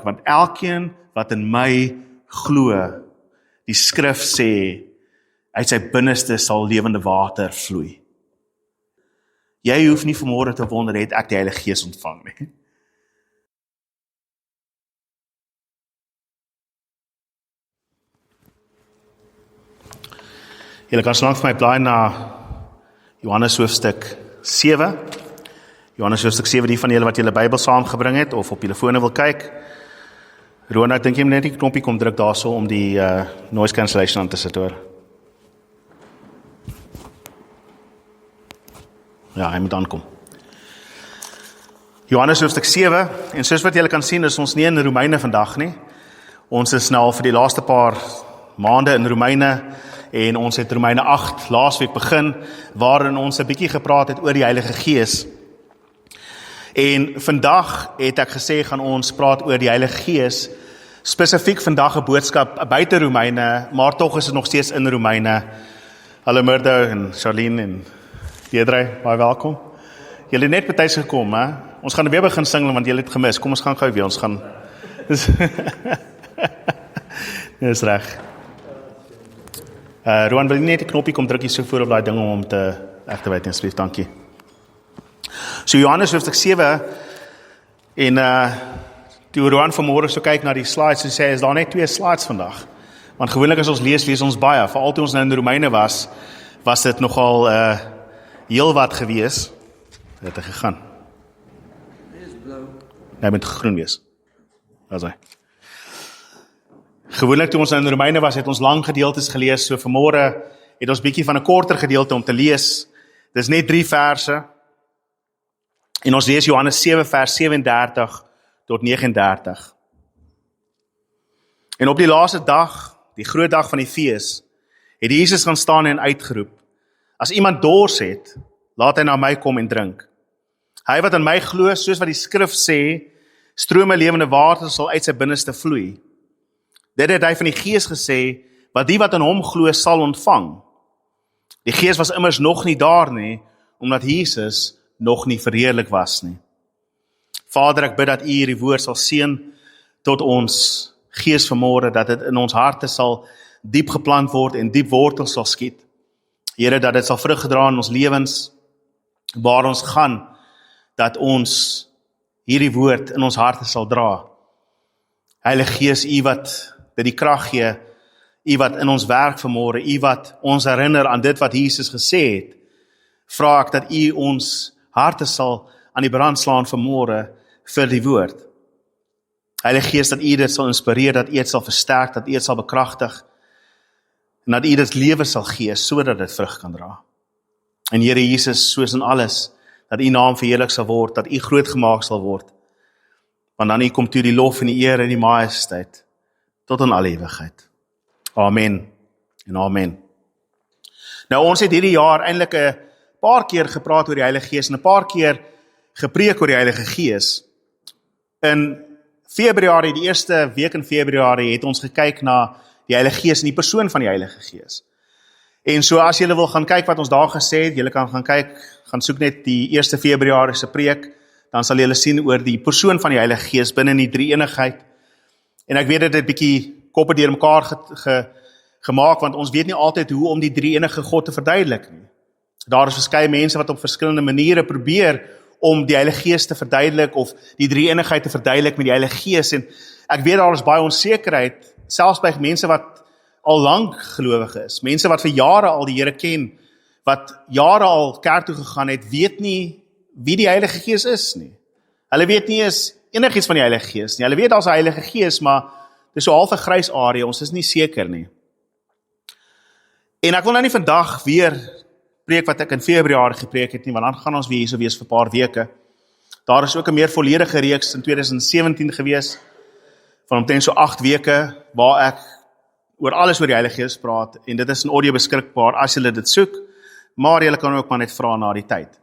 want elkeen wat in my glo, die skrif sê, uit sy binneste sal lewende water vloei. Jy hoef nie vanmôre te wonder, het ek die Heilige Gees ontvang nie. Julle kan so lank vir my blaai na Johannes hoofstuk 7. Johannes hoofstuk 7, die van julle wat julle Bybel saamgebring het, of op julle fone wil kyk. Rona, ek dink jy moet net die knoppie kom druk daarso om die noise cancellation aan te sit, hoor. Ja, hy moet aankom. Johannes hoofstuk 7, en soos wat julle kan sien, is ons nie in Romeine vandag nie. Ons is nou al vir die laaste paar maande in Romeine, en ons het Romeine 8 laasweek begin, waarin ons 'n bietjie gepraat het oor die Heilige Gees. En vandag het ek gesê, gaan ons praat oor die Heilige Gees, spesifiek vandag 'n boodskap buite Romeine, maar tog is dit nog steeds in Romeine. Hallo Murdo en Charlene en Deidre, baie welkom. Julle het net betyds gekom, hè? Ons gaan weer begin sing, want julle het gemis. Kom ons gaan gou weer, ons gaan... Dis reg. Roan, wil jy net die knoppie kom druk hier so voor op daai ding om te activate, asseblief, dankie. So Johannes hoofstuk 7, en toe Roan vanmôre so kyk na die slides en sê, is daar net 2 slides vandag. Want gewoonlik as ons lees ons baie, veral toe ons nou in Romeine was dit nogal heel wat gewees. Het gegaan. Hy moet groen wees. Dat is hy. Gewoonlik toe ons in Romeine was, het ons lang gedeeltes gelees, so vanmôre het ons bietjie van 'n korter gedeelte om te lees. Dis net 3 verse. En ons lees Johannes 7 vers 37 tot 39. En op die laaste dag, die groot dag van die fees, het Jesus gaan staan en uitgeroep: As iemand dors het, laat hy na my kom en drink. Hy wat aan my glo, soos wat die skrif sê, strome lewende water sal uit sy binneste vloei. Dit het hy van die Gees gesê, wat die wat aan hom glo sal ontvang. Die Gees was immers nog nie daar nie, omdat Jesus nog nie verheerlik was nie. Vader, ek bid dat U hierdie woord sal seën tot ons gees vanmôre, dat dit in ons harte sal diep geplant word en diep wortels sal skiet. Here, dat dit sal vrug gedra in ons lewens, waar ons gaan, dat ons hierdie woord in ons harte sal dra. Heilige Gees, U wat dit die krag gee, U wat in ons werk vanmôre, U wat ons herinner aan dit wat Jesus gesê het, vra ek dat U ons harte sal aan die brand slaan vanmôre vir die woord. Heilige Gees, dat U dit sal inspireer, dat U dit sal versterk, dat U dit sal bekragtig, en dat U dit lewe sal gee, sodat dit vrug kan dra. En Here Jesus, soos in alles, dat U naam verheerlik sal word, dat U groot gemaak sal word, want aan U kom toe die lof en die eer en die majesteit, tot in alle ewigheid. Amen en amen. Nou, ons het hierdie jaar eintlik 'n paar keer gepraat oor die Heilige Gees en 'n paar keer gepreek oor die Heilige Gees. In Februarie, die eerste week in Februarie, het ons gekyk na die Heilige Gees en die persoon van die Heilige Gees. En so as julle wil gaan kyk wat ons daar gesê het, julle kan gaan kyk, gaan soek net die 1 Februarie se preek, dan sal julle sien oor die persoon van die Heilige Gees binne in die drie-eenigheid. En ek weet dit het 'n bietjie koppe deur mekaar gemaak, want ons weet nie altyd hoe om die drie-enige God te verduidelik nie. Daar is verskeie mense wat op verskillende maniere probeer om die Heilige Gees te verduidelik, of die drie-eenigheid te verduidelik met die Heilige Gees, en ek weet daar is baie onsekerheid, selfs by mense wat al lank gelowig is, mense wat vir jare al die Here ken, wat jare al kerk toe gegaan het, weet nie wie die Heilige Gees is nie. Hulle weet nie eens enigiets van die Heilige Gees nie. Hulle weet daar's 'n Heilige Gees, maar dis so half 'n grys area, ons is nie seker nie. En ek wil nou nie vandag weer preek wat ek in Februarie gepreek het nie, want dan gaan ons weer hierso wees vir 'n paar weke. Daar is ook 'n meer volledige reeks in 2017 gewees, van omtrent so 8 weke, waar ek oor alles oor die Heilige Gees praat, en dit is in audio beskikbaar as julle dit soek, maar julle kan ook maar net vra na die tyd.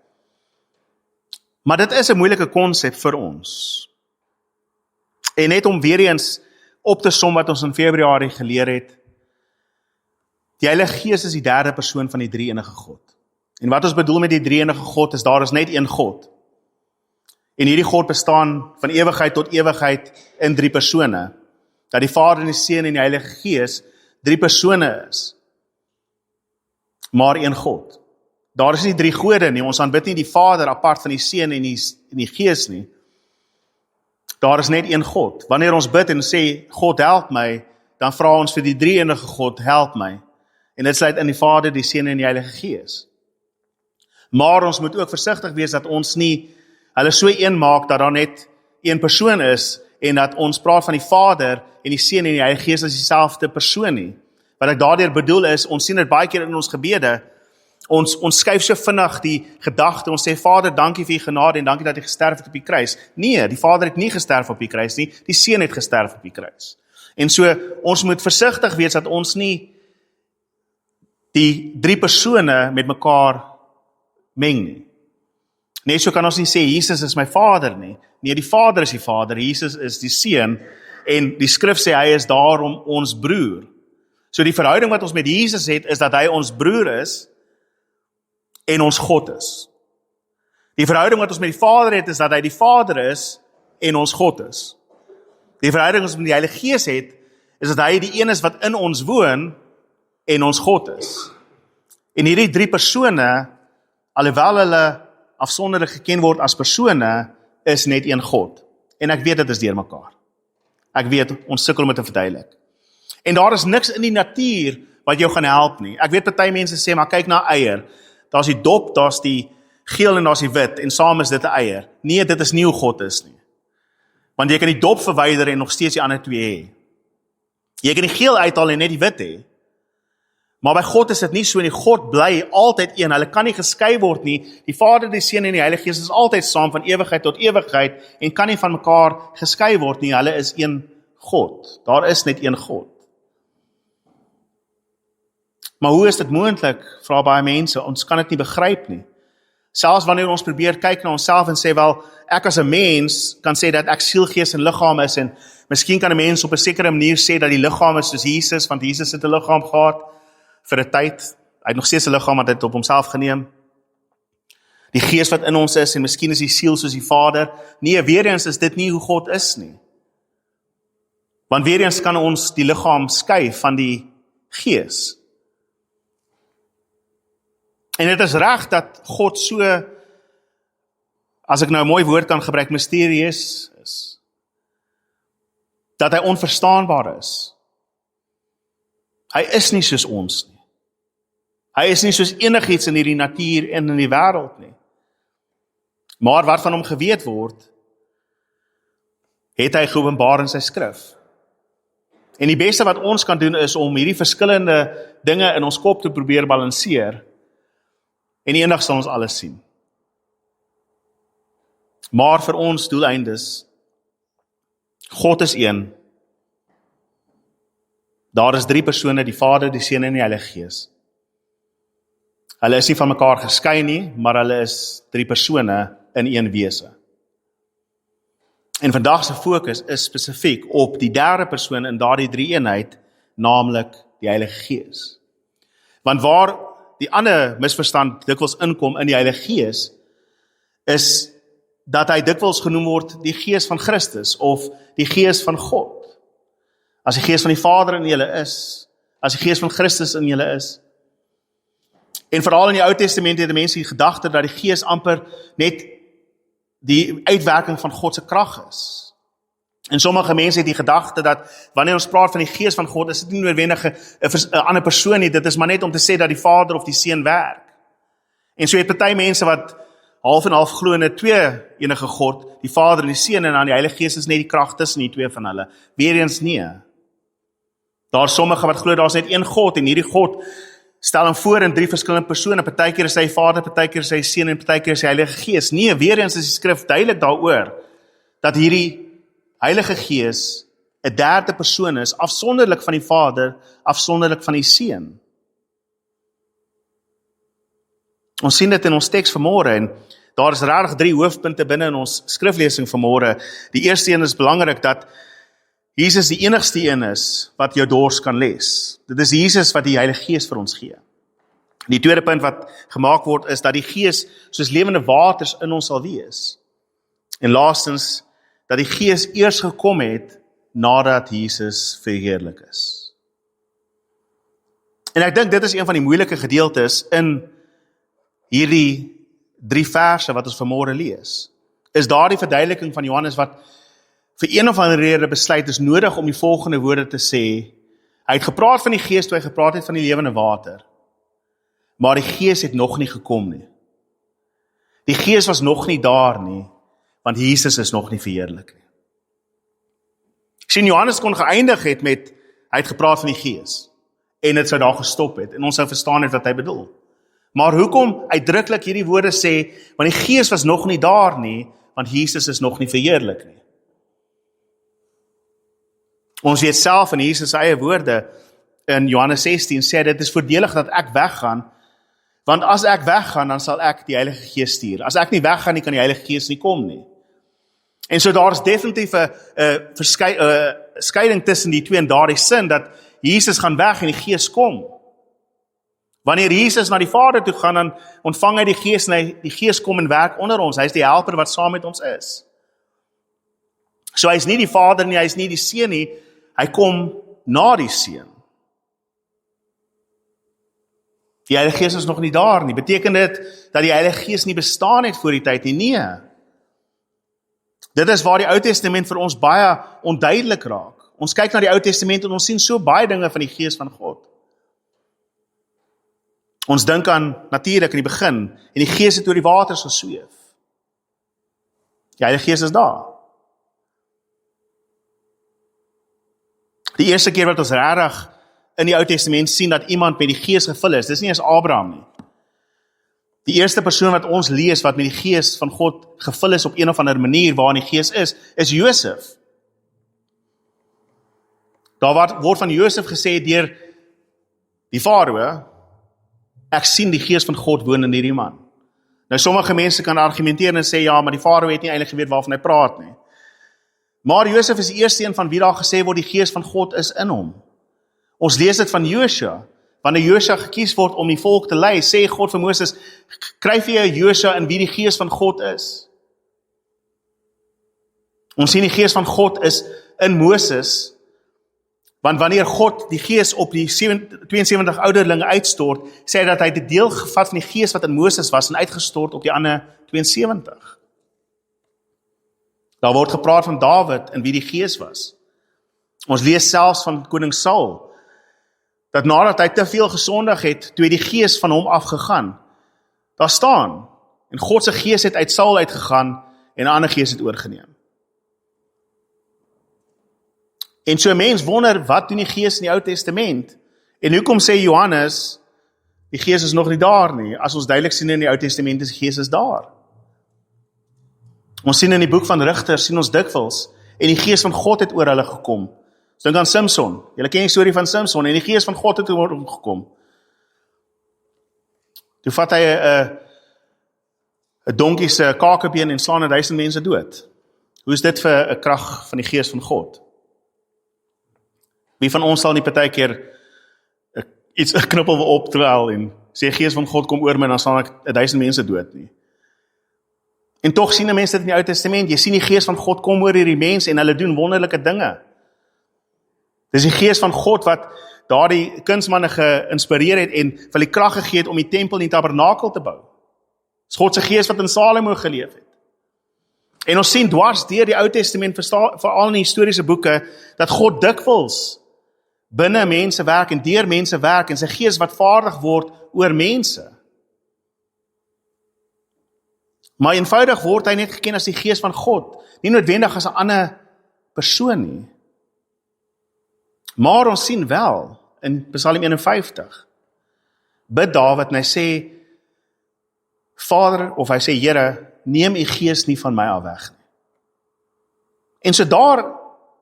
Maar dit is 'n moeilike konsep vir ons. En net om weer eens op te som wat ons in Februarie geleer het, die Heilige Gees is die derde persoon van die drie-enige God. En wat ons bedoel met die drie-enige God is, daar is net een God. En hierdie God bestaan van ewigheid tot ewigheid in 3 persone. Dat die Vader en die Seun en die Heilige Gees 3 persone is. Maar een God. Daar is nie 3 gode nie, ons aanbid nie die Vader apart van die Seun en die Gees nie. Daar is net een God. Wanneer ons bid en sê, God help my, dan vra ons vir die drie-enige God, help my. En dit sluit in die Vader, die Seun en die Heilige Gees. Maar ons moet ook versigtig wees dat ons nie hulle so een maak dat daar net een persoon is en dat ons praat van die Vader en die Seun en die Heilige Gees as dieselfde persoon nie. Wat ek daardeur bedoel is, ons sien dit baie keer in ons gebede, ons skuif so vinnig die gedagte, ons sê Vader, dankie vir die genade en dankie dat jy gesterf het op die kruis. Nee, die Vader het nie gesterf op die kruis nie, die Seun het gesterf op die kruis. En so, ons moet versigtig wees dat ons nie die 3 persone met mekaar meng nie. Nee, so kan ons nie sê, Jesus is my Vader nie. Nee, die Vader is die Vader, Jesus is die Seun, en die skrif sê, hy is daarom ons broer. So die verhouding wat ons met Jesus het, is dat hy ons broer is, en ons God is. Die verhouding wat ons met die Vader het, is dat hy die Vader is, en ons God is. Die verhouding wat ons met die Heilige Gees het, is dat hy die een is wat in ons woon, en ons God is. En hierdie 3 persone, alhoewel hulle afsonderlik geken word as persone, is net een God. En ek weet dit is deur mekaar. Ek weet, ons sukkel om dit te verduidelik. En daar is niks in die natuur wat jou gaan help nie. Ek weet party mense sê, maar kyk na eier. Daar's die dop, daar's die geel en daar's die wit, en saam is dit 'n eier. Nee, dit is nie hoe God is nie. Want jy kan die dop verwyder en nog steeds die ander 2 hê. Jy kan die geel uithaal en net die wit hê. Maar by God is dit nie so nie. God bly altyd een. Hulle kan nie geskei word nie. Die Vader, die Seun en die Heilige Gees is altyd saam van ewigheid tot ewigheid en kan nie van mekaar geskei word nie. Hulle is een God. Daar is net een God. Maar hoe is dit moontlik? Vra baie mense. Ons kan dit nie begryp nie. Selfs wanneer ons probeer kyk na onsself en sê, wel, ek as 'n mens kan sê dat ek siel, gees en liggaam is, en miskien kan 'n mens op 'n sekere manier sê dat die liggaam is soos Jesus, want Jesus het 'n liggaam gehad vir 'n tyd. Hy het nog steeds 'n liggaam wat hy op homself geneem. Die gees wat in ons is, en miskien is die siel soos die Vader. Nee, weer eens is dit nie hoe God is nie. Want weer eens kan ons die liggaam skei van die gees. En dit is reg dat God so, as ek nou 'n mooi woord kan gebruik, mysterieus is. Dat hy onverstaanbaar is. Hy is nie soos ons nie. Hy is nie soos enigiets in hierdie natuur en in die wêreld nie. Maar wat van hom geweet word, het hy geopenbaar in sy skrif. En die beste wat ons kan doen is om hierdie verskillende dinge in ons kop te probeer balanseer. En eendag sal ons alles sien. Maar vir ons doeleindes, God is een. Daar is 3 persone, die Vader, die Seun en die Heilige Gees. Hulle is nie van mekaar geskei nie, maar hulle is 3 persone in een wese. En vandag se fokus is spesifiek op die 3de persoon in daardie 3-eenheid, naamlik die Heilige Gees. Want waar die ander misverstand dikwels inkom in die Heilige Gees, is dat hy dikwels genoem word die Gees van Christus, of die Gees van God. As die Gees van die Vader in julle is, as die Gees van Christus in julle is. En veral in die Ou Testament het die mense die gedagte dat die Gees amper net die uitwerking van God se krag is. En sommige mense het die gedagte dat wanneer ons praat van die Gees van God, is dit nie noodwendig 'n ander persoon nie, dit is maar net om te sê dat die Vader of die Seun werk. En so het party mense wat half en half glo in 'n twee-enige God, die Vader en die Seun, en dan die Heilige Gees is net die krag tussen die twee van hulle. Weereens nee. Daar is sommige wat glo daar's net een God, en hierdie God stel hom voor in 3 verskillende persone. Partykeer is hy Vader, partykeer is hy Seun en partykeer is hy Heilige Gees. Nee, weer eens is die skrif duidelik daaroor dat hierdie Heilige Gees 'n 3de persoon is, afsonderlik van die Vader, afsonderlik van die Seun. Ons sien dit in ons teks vanmôre, en daar is regtig 3 hoofpunte binne in ons skriflesing vanmôre. Die eerste een is belangrik, dat Jesus die enigste een is wat jou dors kan les. Dit is Jesus wat die Heilige Gees vir ons gee. Die tweede punt wat gemaak word is dat die Gees soos lewende waters in ons sal wees. En laastens, dat die Gees eers gekom het, nadat Jesus verheerlik is. En ek dink dit is een van die moeilike gedeeltes in hierdie 3 verse wat ons vanmôre lees. Is daar die verduideliking van Johannes wat vir een of ander rede besluit is nodig om die volgende woorde te sê. Hy het gepraat van die Gees toe hy gepraat het van die lewende water. Maar die Gees het nog nie gekom nie. Die Gees was nog nie daar nie, want Jesus is nog nie verheerlik nie. Sien, Johannes kon geëindig het met, hy het gepraat van die Gees, en dit sou daar gestop het, en ons sou verstaan het wat hy bedoel. Maar hoekom uitdruklik hierdie woorde sê, want die Gees was nog nie daar nie, want Jesus is nog nie verheerlik nie. Ons weet self in Jesus eie woorde, in Johannes 16 sê, dit is voordelig dat ek weggaan, want as ek weggaan, dan sal ek die Heilige Gees stuur. As ek nie weggaan nie, kan die Heilige Gees nie kom nie. En so daar is definitief 'n skeiding tussen die twee in daardie sin, dat Jesus gaan weg en die Gees kom. Wanneer Jesus na die Vader toe gaan, dan ontvang hy die Gees en die Gees kom en werk onder ons. Hy is die helper wat saam met ons is. So hy is nie die Vader nie, hy is nie die Seun nie, hy kom na die Seun. Die Heilige Gees is nog nie daar nie. Beteken dit dat die Heilige Gees nie bestaan het voor die tyd nie? Nee. Dit is waar die Ou Testament vir ons baie onduidelik raak. Ons kyk na die Ou Testament en ons sien so baie dinge van die Gees van God. Ons dink aan natuurlik in die begin, en die Gees het oor die waters gesweef. Die Heilige Gees is daar. Die eerste keer wat ons regtig in die Ou Testament sien dat iemand met die Gees gevul is, dis nie eens Abraham nie. Die eerste persoon wat ons lees wat met die Gees van God gevul is op een of ander manier waarin die Gees is Josef. Daar word van Josef gesê deur die Farao, ek sien die Gees van God woon in hierdie man. Nou sommige mense kan argumenteer en sê, ja, maar die Farao het nie eintlik geweet waarvan hy praat nie. Maar Josef is die eerste een van wie daar gesê word die Gees van God is in hom. Ons lees dit van Josua. Wanneer Josua gekies word om die volk te lei, sê God vir Moses, kry vir jou Josua in wie die Gees van God is. Ons sien die Gees van God is in Moses, want wanneer God die Gees op die 72 ouderlinge uitstort, sê hy dat hy die deel gevat van die Gees wat in Moses was en uitgestort op die ander 72. Daar word gepraat van Dawid en wie die Gees was. Ons lees selfs van koning Saul, dat nadat hy te veel gesondig het, toe die Gees van hom afgegaan. Daar staan, en God se Gees het uit Saul uitgegaan, en 'n ander Gees het oorgeneem. En so 'n mens wonder, wat doen die Gees in die Ou Testament? En hoekom sê Johannes, die Gees is nog nie daar nie, as ons duidelik sien in die Ou Testament is die Gees is daar. Ons sien in die boek van Rigter, sien ons dikwels, en die Gees van God het oor hulle gekom. So dink aan Samson, julle ken die storie van Samson, en die Gees van God het oor hom gekom. Toe vat hy 'n donkie se kakebeen en slaan 1000 mense dood. Hoe is dit vir 'n krag van die Gees van God? Wie van ons sal nie partykeer 'n knuppel wil optel en sê Gees van God kom oor my en dan slaan ek 1000 mense dood nie. En tog sien mense dit in die Ou Testament, jy sien die Gees van God kom oor hierdie mense en hulle doen wonderlike dinge. Dis die Gees van God wat daardie kunsmanne geïnspireer het en vir die krag gegee het om die tempel en die tabernakel te bou. Dis God se Gees wat in Salomo geleef het. En ons sien dwars deur die Ou Testament, veral in die historiese boeke, dat God dikwels binne mense werk en deur mense werk en sy Gees wat vaardig word oor mense. Maar eenvoudig word hy net geken as die Gees van God, nie noodwendig as 'n ander persoon nie. Maar ons sien wel in Psalm 51, bid Dawid en hy sê, Vader, of hy sê, Here, neem u Gees nie van my af weg nie. En so daar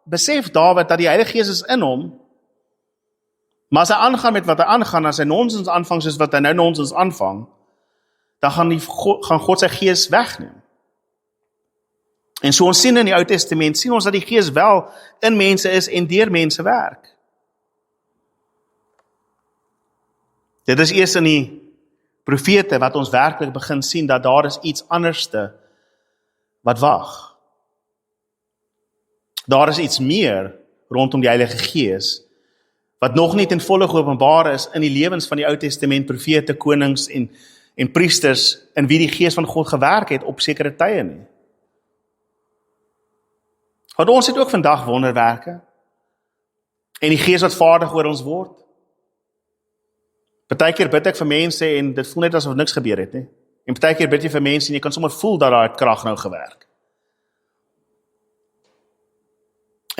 besef Dawid dat die Heilige Gees is in hom, maar as hy aangaan met wat hy aangaan, as hy nonsens aanvang soos wat hy nou nonsens aanvang, dan gaan God sy Gees wegneem. En so ons sien in die Ou Testament, sien ons dat die Gees wel in mense is en deur mense werk. Dit is eers in die profete wat ons werklik begin sien dat daar is iets anderste wat wag. Daar is iets meer rondom die Heilige Gees, wat nog nie ten volle geopenbaar is in die lewens van die Ou Testament profete, konings en priesters, in wie die Gees van God gewerk het op sekere tye nie. Want ons het ook vandag wonderwerke, en die Gees wat vaardig oor ons word. Partykeer bid ek vir mense, en dit voel net asof niks gebeur het, nie. En partykeer bid jy vir mense, en jy kan sommer voel dat daar het krag nou gewerk.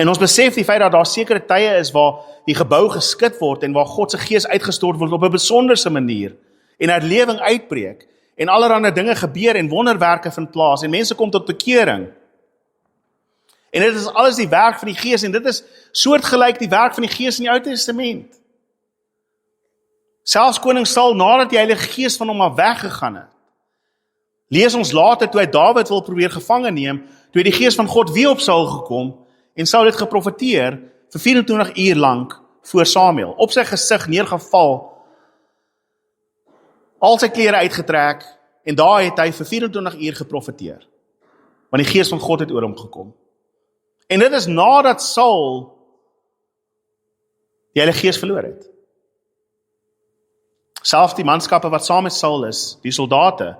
En ons besef die feit dat daar sekere tye is waar die gebou geskit word en waar God se Gees uitgestort word op 'n besonderse manier en herlewing uitbreek en allerlei dinge gebeur en wonderwerke vind plaas en mense kom tot bekering. En dit is alles die werk van die Gees en dit is soortgelyk die werk van die Gees in die Ou Testament. Selfs koning Saul, nadat die Heilige Gees van hom af weggegaan het, lees ons later toe hy Dawid wil probeer gevange neem, toe die Gees van God weer op Saul gekom en Saul het geprofeteer vir 24 uur lank voor Samuel, op sy gesig neergeval, al sy klere uitgetrek, en daar het hy vir 24 uur geprofeteer, want die Gees van God het oor hom gekom. En dit is nadat Saul die Heilige Gees verloor het. Selfs die manskappe wat saam met Saul is, die soldate,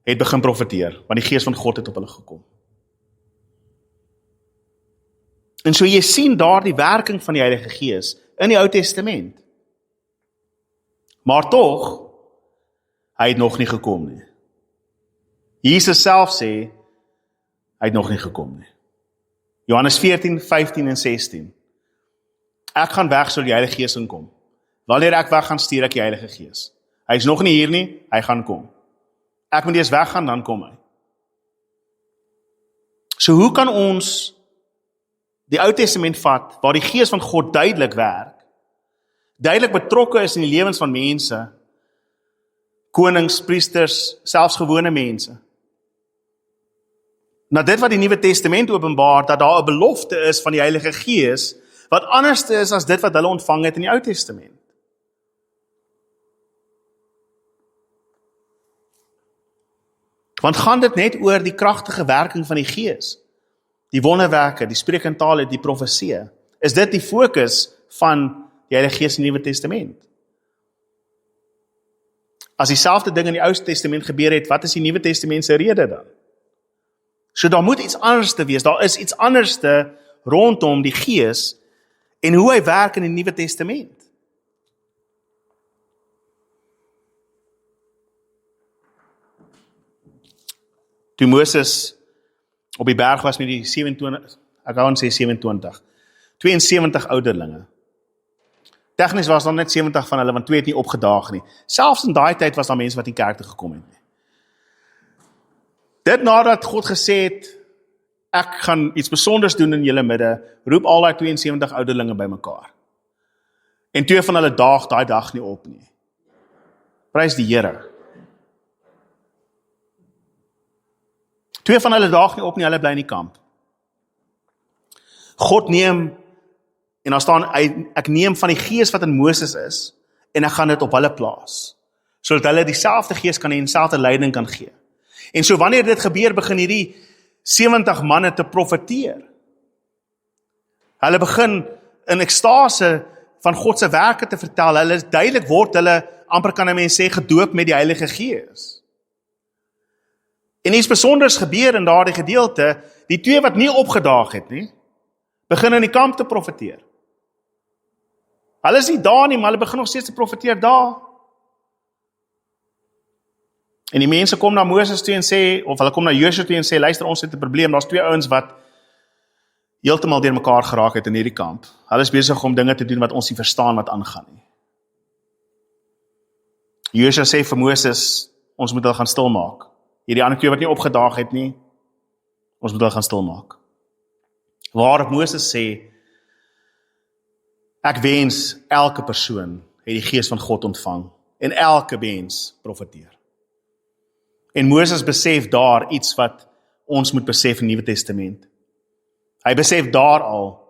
het begin profeteer, want die Gees van God het op hulle gekom. En so jy sien daar die werking van die Heilige Gees in die Ou Testament. Maar tog, hy het nog nie gekom nie. Jesus self sê, hy het nog nie gekom nie. Johannes 14, 15 en 16. Ek gaan weg, so die Heilige Gees inkom. Wanneer ek weg gaan, stuur ek die Heilige Gees. Hy is nog nie hier nie, hy gaan kom. Ek moet eers weggaan, dan kom hy. So hoe kan ons die Ou Testament vat, waar die Gees van God duidelik werk, duidelik betrokke is in die lewens van mense, konings, priesters, selfs gewone mense. Nou dit wat die Nuwe Testament openbaar, dat daar 'n belofte is van die Heilige Gees, wat anders is as dit wat hulle ontvang het in die Ou Testament. Want gaan dit net oor die kragtige werking van die Gees, die wonderwerke, die spreek in tale, die profeseë? Is dit die fokus van die Heilige Gees in die Nuwe Testament? As dieselfde ding in die Ou Testament gebeur het, wat is die Nuwe Testament se rede dan? So daar moet iets anders te wees, daar is iets anders te rondom die Gees en hoe hy werk in die Nuwe Testament. Toe Moses op die berg was met die 72 ouderlinge. Tegnies was daar net 70 van hulle, want 2 het nie opgedaag nie. Selfs in daai tyd was daar mense wat nie kerk toe gekom het nie. Dit nadat God gesê het, ek gaan iets besonders doen in julle midde, roep al die 72 ouderlinge bymekaar. En 2 van hulle daag daai dag nie op nie. Prys die Here. 2 van hulle daag nie op nie, hulle bly in die kamp. God neem, en daar staan, ek neem van die Gees wat in Moses is, en ek gaan dit op hulle plaas, sodat hulle dieselfde Gees kan hê en dieselfde leiding kan gee. En so wanneer dit gebeur, begin hierdie 70 manne te profeteer. Hulle begin in ekstase van God se werke te vertel, hulle is duidelik word, hulle amper kan 'n mens sê, gedoop met die Heilige Gees. En iets besonders gebeur in daardie gedeelte, die 2 wat nie opgedaag het nie, begin in die kamp te profeteer. Hulle is nie daar nie, maar hulle begin nog steeds te profeteer daar. En die mense kom na Moses toe en sê, of hulle kom na Josua toe en sê, luister, ons het 'n probleem, daar's 2 ouens wat heeltemal deur mekaar geraak het in hierdie kamp. Hulle is besig om dinge te doen wat ons nie verstaan wat aangaan nie. Josua sê vir Moses, ons moet hulle gaan stilmaak. Hierdie ander 2 wat nie opgedaag het nie, ons moet hulle gaan stilmaak. Waarop Moses sê, ek wens elke persoon het die Gees van God ontvang, en elke mens profeteer. En Moses besef daar iets wat ons moet besef in die Nuwe Testament. Hy besef daar al,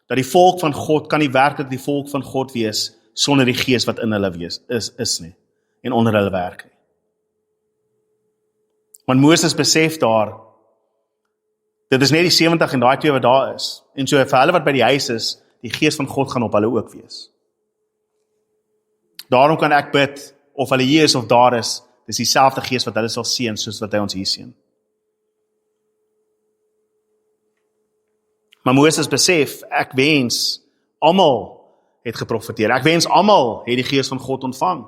dat die volk van God kan nie werklik die volk van God wees, sonder die Gees wat in hulle is nie, en onder hulle werk nie. Want Moses besef daar, Dit is net die 70 en daai 2 wat daar is. En so vir hulle wat by die huis is, die gees van God gaan op hulle ook wees. Daarom kan ek bid, of hulle hier is of daar is, dis dieselfde gees wat hulle sal seën, soos wat hy ons hier seën. Maar Moses besef, ek wens, almal het geprofeteer. Ek wens almal het die gees van God ontvang.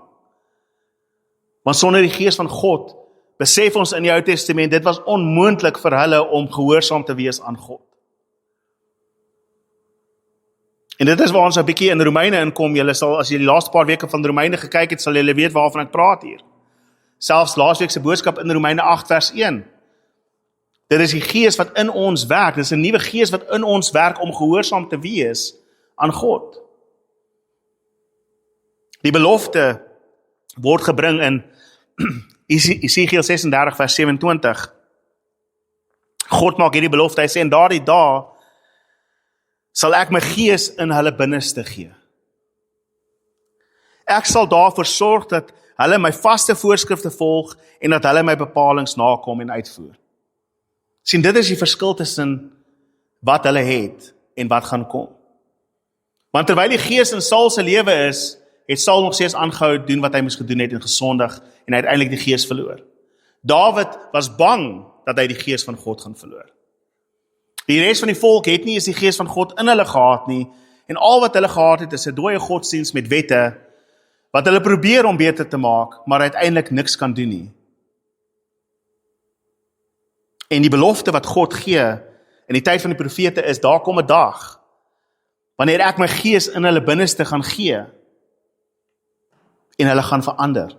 Want sonder die gees van God, besef ons in die Ou Testament, dit was onmoontlik vir hulle om gehoorsaam te wees aan God. En dit is waar ons 'n bietjie in Romeine inkom. Julle sal, as jy die laaste paar weke van Romeine gekyk het, sal julle weet waarvan ek praat hier. Selfs laasweek se boodskap in Romeine 8 vers 1. Dit is die gees wat in ons werk. Dit is 'n nuwe gees wat in ons werk om gehoorsaam te wees aan God. Die belofte word gebring in Esegiel 36 vers 27. God maak hierdie belofte, hy sê, en daardie dae sal ek my gees in hulle binneste gee. Ek sal daarvoor sorg dat hulle my vaste voorskrifte volg en dat hulle my bepalings nakom en uitvoer. Sien, dit is die verskil tussen wat hulle het en wat gaan kom. Want terwyl die gees in Saul se lewe is, het Saul nog steeds aangehou doen wat hy moes gedoen het en gesondig en uiteindelik die gees verloor. Dawid was bang dat hy die gees van God gaan verloor. Die res van die volk het nie eens die gees van God in hulle gehad nie, en al wat hulle gehad het is 'n dooie godsdienst met wette, wat hulle probeer om beter te maak, maar uiteindelik niks kan doen nie. En die belofte wat God gee in die tyd van die profete is, daar kom 'n dag, wanneer ek my gees in hulle binneste gaan gee, en hulle gaan verander.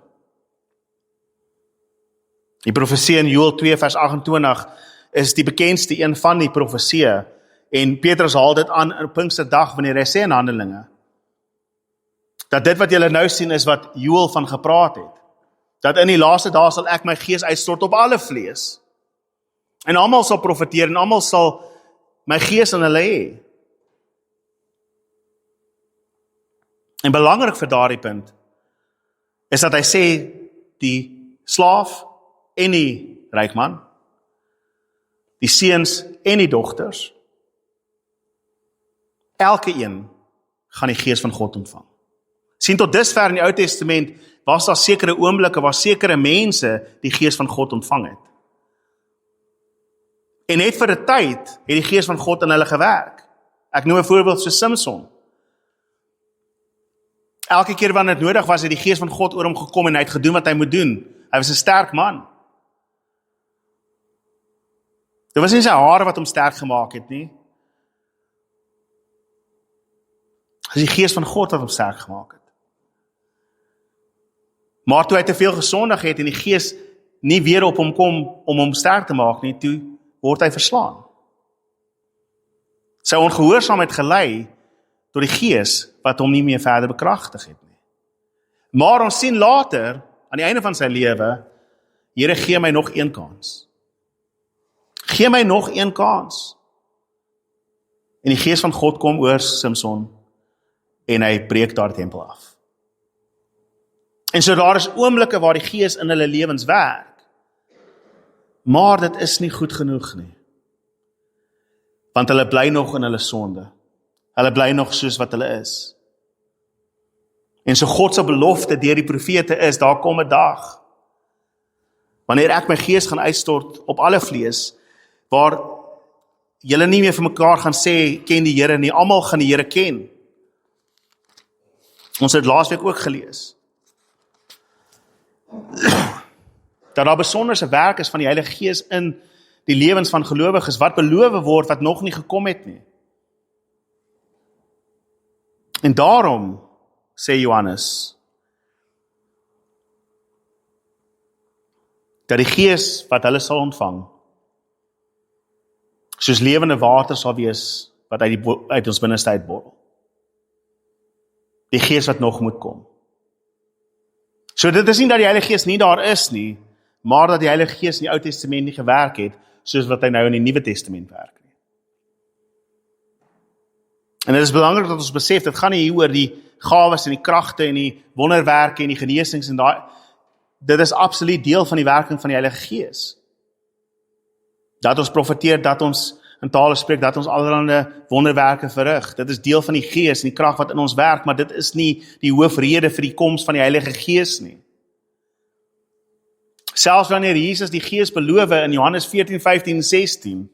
Die profesie in Joël 2 vers 28 is die bekendste een van die profesieë, en Petrus haal dit aan op Pinksterdag wanneer hy sê in Handelinge, dat dit wat julle nou sien is wat Joël van gepraat het, dat in die laaste dae sal ek my gees uitstort op alle vlees, en almal sal profeteer, en almal sal my gees in hulle hê. En belangrik vir daardie punt, is dat hy sê, die slaaf en die rykman, die seuns en die dogters, elke een gaan die gees van God ontvang. Sien, tot dusver in die Ou Testament was daar sekere oomblikke waar sekere mense die gees van God ontvang het. En net vir 'n tyd het die gees van God in hulle gewerk. Ek noem 'n voorbeeld so Samson. Elke keer wanneer dit nodig was, het die gees van God oor hom gekom en hy het gedoen wat hy moet doen. Hy was 'n sterk man. Dit was nie sy hare wat hom sterk gemaak het nie. Dit is die gees van God wat hom sterk gemaak het. Maar toe hy te veel gesondig het en die gees nie weer op hom kom om hom sterk te maak nie, toe word hy verslaan. Sy ongehoorsaamheid gelei tot die gees wat hom nie meer verder bekragtig het nie. Maar ons sien later, aan die einde van sy lewe, Here, gee my nog een kans. Gee my nog een kans. En die gees van God kom oor Samson en hy breek daar die tempel af. En so daar is oomblikke waar die gees in hulle lewens werk. Maar dit is nie goed genoeg nie. Want hulle bly nog in hulle sonde. Hulle bly nog soos wat hulle is. En so God se belofte deur die profete is, daar kom 'n dag, wanneer ek my gees gaan uitstort op alle vlees, waar julle nie meer vir mekaar gaan sê, ken die Here nie, almal gaan die Here ken. Ons het laasweek ook gelees, dat daar besonderse werk is van die Heilige Gees in die lewens van gelowiges, wat beloof word, wat nog nie gekom het nie. En daarom, sê Johannes, dat die Gees wat hulle sal ontvang, soos lewende water sal wees, wat uit ons binneste uitborrel. Die Gees wat nog moet kom. So dit is nie dat die Heilige Gees nie daar is nie, maar dat die Heilige Gees in die Ou Testament nie gewerk het, soos wat hy nou in die Nuwe Testament werk nie. En dit is belangrik dat ons besef, dit gaan nie hier oor die gawes en die kragte en die wonderwerke en die genesings en dit is absoluut deel van die werking van die Heilige Gees. Dat ons profeteer, dat ons in tale spreek, dat ons allerlei wonderwerke verrig. Dit is deel van die Gees en die krag wat in ons werk, maar dit is nie die hoofrede vir die koms van die Heilige Gees nie. Selfs wanneer Jesus die Gees beloof in Johannes 14, 15 en 16,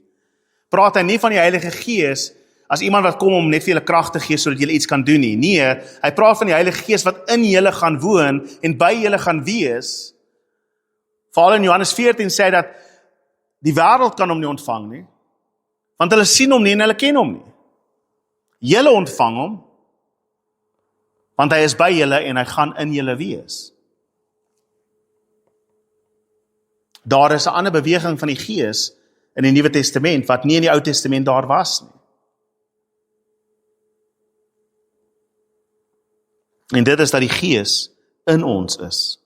praat hy nie van die Heilige Gees as iemand wat kom om net vir julle krag te gee sodat julle iets kan doen nie. Nee, hy praat van die Heilige Gees wat in julle gaan woon en by julle gaan wees. Veral in Johannes 14 sê hy dat die wêreld kan hom nie ontvang nie, want hulle sien hom nie en hulle ken hom nie. Julle ontvang hom, want hy is by julle en hy gaan in julle wees. Daar is 'n ander beweging van die Gees in die Nuwe Testament, wat nie in die Ou Testament daar was nie. En dit is dat die Gees in ons is.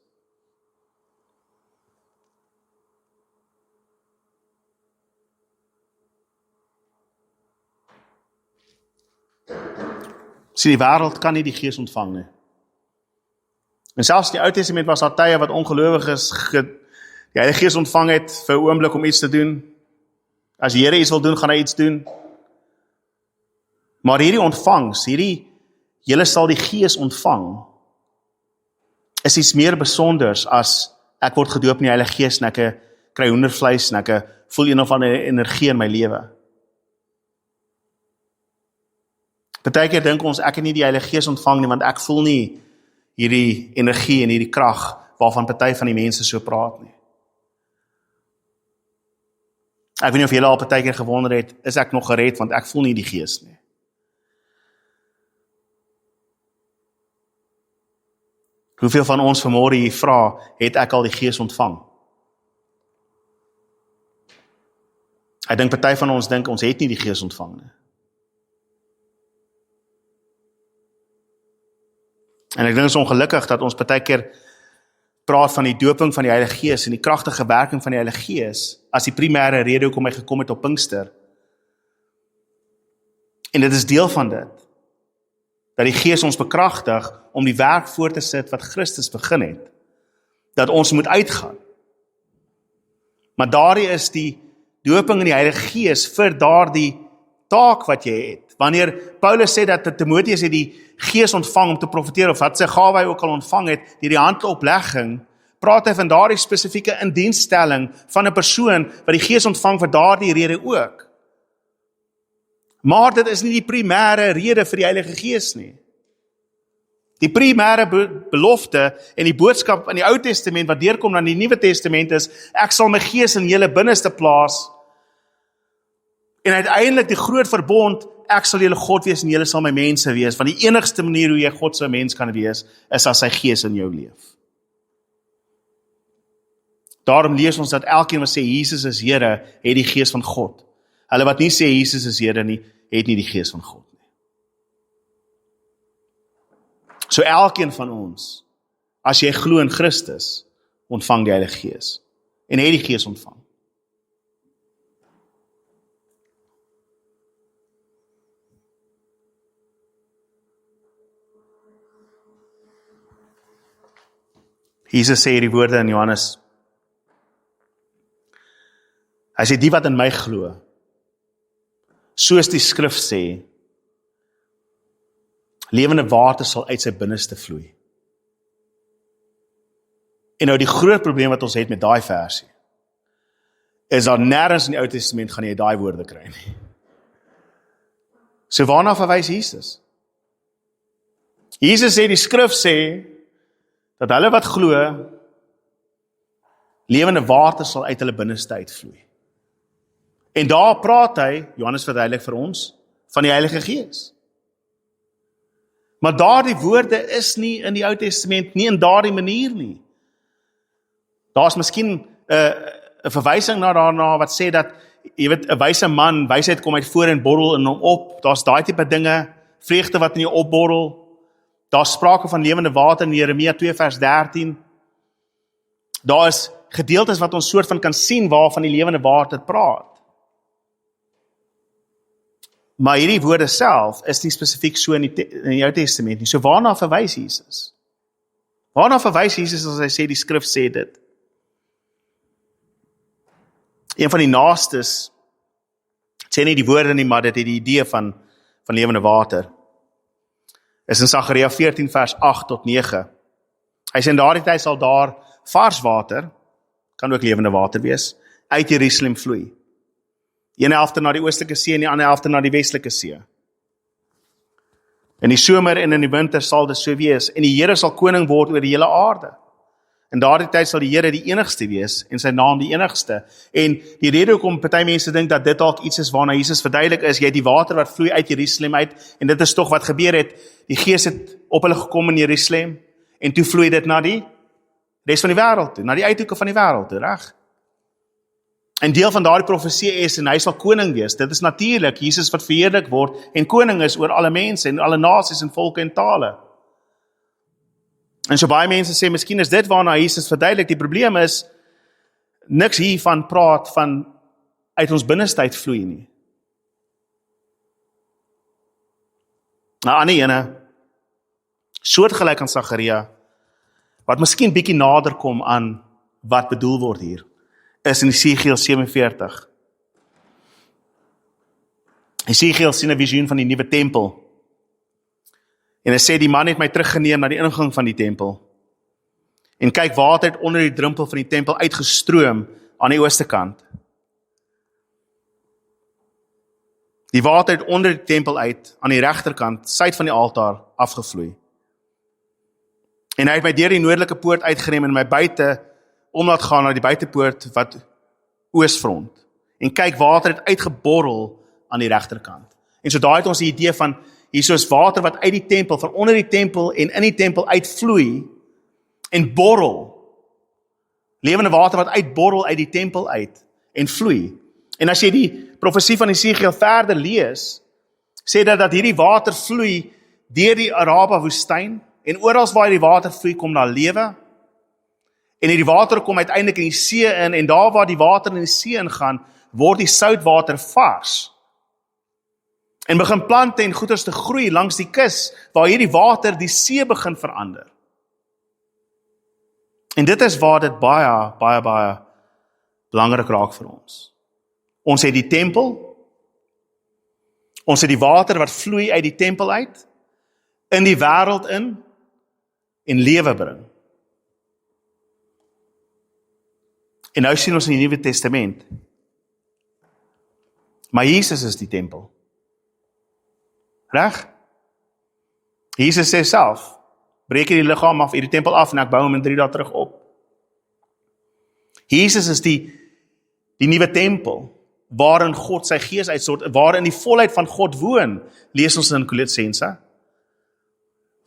Die wêreld kan nie die Gees ontvang nie. En selfs in die Ou Testament was daar tye wat ongelowiges die Heilige Gees ontvang het vir 'n oomblik om iets te doen. As die Here iets wil doen, gaan hy iets doen. Maar hierdie ontvangs, julle sal die Gees ontvang, is iets meer besonders as ek word gedoop in die Heilige Gees en ek kry hoendervleis en ek voel een of ander energie in my lewe. Partykeer dink ons ek het nie die Heilige Gees ontvang nie, want ek voel nie hierdie energie en hierdie krag waarvan party van die mense so praat nie. Ek weet nie of julle al partykeer gewonder het, is ek nog gered, want ek voel nie die Gees nie. Hoeveel van ons vanmôre hier vra, het ek al die Gees ontvang? Ek dink party van ons dink ons het nie die Gees ontvang nie. En ek dink dit is ongelukkig dat ons partykeer praat van die doping van die Heilige Gees en die kragtige werking van die Heilige Gees as die primêre rede hoekom hy gekom het op Pinkster. En dit is deel van dit. Dat die Gees ons bekragtig om die werk voort te sit wat Christus begin het. Dat ons moet uitgaan. Maar daardie is die doping in die Heilige Gees vir daardie taak wat jy het. Wanneer Paulus sê dat Timoteus het die Gees ontvang om te profeteer, of wat sy gawe hy ook al ontvang het, die handoplegging, praat hy van daardie spesifieke indiensstelling van 'n persoon wat die Gees ontvang vir daardie rede ook. Maar dit is nie die primêre rede vir die Heilige Gees nie. Die primêre belofte en die boodskap in die Ou Testament wat deurkom na die Nuwe Testament is, ek sal my Gees in julle binneste plaas, en uiteindelik die groot verbond, ek sal julle God wees en julle sal my mense wees, want die enigste manier hoe jy God se mens kan wees, is as sy Gees in jou leef. Daarom lees ons dat elkeen wat sê Jesus is Here, het die Gees van God. Hulle wat nie sê Jesus is Here nie, het nie die Gees van God nie. So elkeen van ons, as jy glo in Christus, ontvang die Heilige Gees, en het die Gees ontvang. Jesus sê hierdie woorde in Johannes. Hy sê, die wat in my glo, soos die skrif sê, lewende water sal uit sy binneste vloei. En nou die groot probleem wat ons het met daai versie, is dat nêrens in die Ou Testament gaan jy daai woorde kry nie. So waarna verwys Jesus? Jesus sê, die skrif sê, dat hulle wat glo, lewende water sal uit hulle binneste uitvloei. En daar praat hy, Johannes verduidelik vir ons, van die Heilige Gees. Maar daardie woorde is nie in die Ou Testament, nie in daardie manier nie. Daar's miskien 'n verwysing na daarna wat sê dat, jy weet, 'n wyse man, wysheid kom uit voor en borrel in hom op. Daar's daai tipe dinge, vreugde wat in jou opborrel. Daar's sprake van lewende water in Jeremia 2 vers 13. Daar is gedeeltes wat ons soort van kan sien waarvan die lewende water praat. Maar hierdie woorde self is nie spesifiek so in die Ou Testament nie. So waarna verwys Jesus? Waarna verwys Jesus as hy sê die skrif sê dit? Een van die naastes, sê nie die woorde nie, maar dit het die idee van lewende water. Is in Sagaria 14 vers 8 tot 9. Hy sê in daardie tyd sal daar vars water, kan ook lewende water wees, uit Jerusalem vloei. Die ene helfte na die oostelike see en die ander helfte na die westelike see. In die somer en in die winter sal dit so wees, en die Here sal koning word oor die hele aarde. In daardie tyd sal die Here die enigste wees, en sy naam die enigste. En die rede hoekom party mense dink dat dit dalk iets is waarna Jesus verduidelik is, jy het die water wat vloei uit Jerusalem uit, en dit is tog wat gebeur het, die Gees het op hulle gekom in Jerusalem, en toe vloei dit na die res van die wêreld toe, na die uithoeke van die wêreld toe, reg? En deel van daardie profesie is, en hy sal koning wees, dit is natuurlik, Jesus wat verheerlik word, en koning is oor alle mense, en alle nasies en volke en tale. En so baie mense sê, miskien is dit waarna Jesus verduidelik, die probleem is, niks hiervan praat van uit ons binneste uit vloei nie. Nou, ander ene, soortgelyk aan Sagaria, wat miskien bietjie nader kom aan wat bedoel word hier, is in Esegiel 47. Esegiel sien 'n visioen van die nuwe tempel. En hy sê, die man het my teruggeneem na die ingang van die tempel. En kyk, water het onder die drempel van die tempel uitgestroom aan die ooste kant. Die water het onder die tempel uit, aan die regterkant, suid van die altaar, afgevloei. En hy het my deur die noordelike poort uitgeneem en my buite om laat gaan na die buitepoort wat oosfront. En kyk, water het uitgeborrel aan die regterkant. En so daar het ons die idee van, hier soos water wat uit die tempel, van onder die tempel en in die tempel uitvloei, en borrel. Lewende water wat uitborrel uit die tempel uit, en vloei. En as jy die profesie van Esegiel verder lees, sê dat hierdie water vloei deur die Araba woestyn, en oral waar die water vloei, kom daar lewe, en die water kom uiteindelik in die see in, en daar waar die water in die see ingaan, word die soutwater vars. En begin plante en goeders te groei langs die kus, waar hierdie water die see begin verander. En dit is waar dit baie, baie, baie belangrik raak vir ons. Ons het die tempel, ons het die water wat vloei uit die tempel uit, in die wêreld in, en lewe bring. En nou sien ons in die Nuwe Testament, maar Jesus is die tempel. Reg? Jesus sê self, breek die liggaam af, die tempel af, en ek bou hom in 3 dae terug op. Jesus is die nuwe tempel, waarin God sy gees uitstort, waarin die volheid van God woon, lees ons in Kolossense.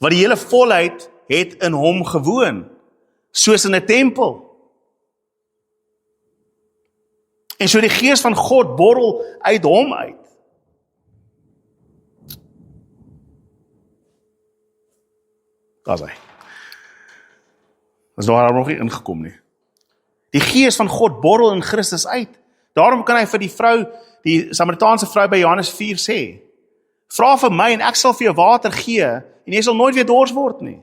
Wat die hele volheid het in hom gewoon, soos in 'n tempel. En so die gees van God borrel uit hom uit. Daar is hy. Is daar nog nie ingekom nie. Die gees van God borrel in Christus uit. Daarom kan hy vir die vrou, die Samaritaanse vrou by Johannes 4 sê, vra vir my en ek sal vir jou water gee, en jy sal nooit weer dors word nie.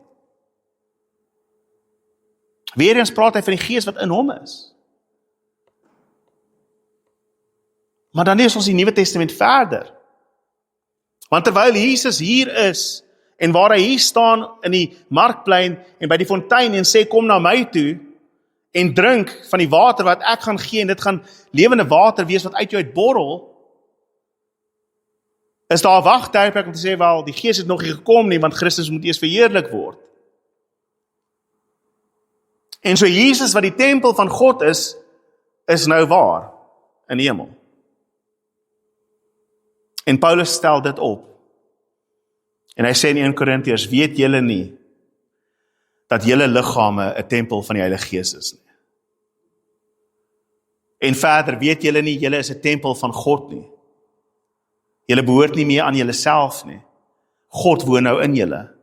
Weereens praat hy van die gees wat in hom is. Maar dan lees ons die Nuwe Testament verder. Want terwyl Jesus hier is, en waar hy hier staan in die markplein, en by die fontein, en sê, kom na my toe, en drink van die water wat ek gaan gee, en dit gaan lewende water wees wat uit jou uitborrel, is daar 'n wagtydperk om te sê, wel, die gees het nog nie gekom nie, want Christus moet eers verheerlik word. En so Jesus wat die tempel van God is nou waar in die hemel. En Paulus stel dit op. En hy sê in 1 Korintiërs, weet julle nie, dat julle liggame 'n tempel van die Heilige Gees is nie. En verder, weet julle nie, julle is 'n tempel van God nie. Julle behoort nie meer aan julle self nie. God woon nou in julle.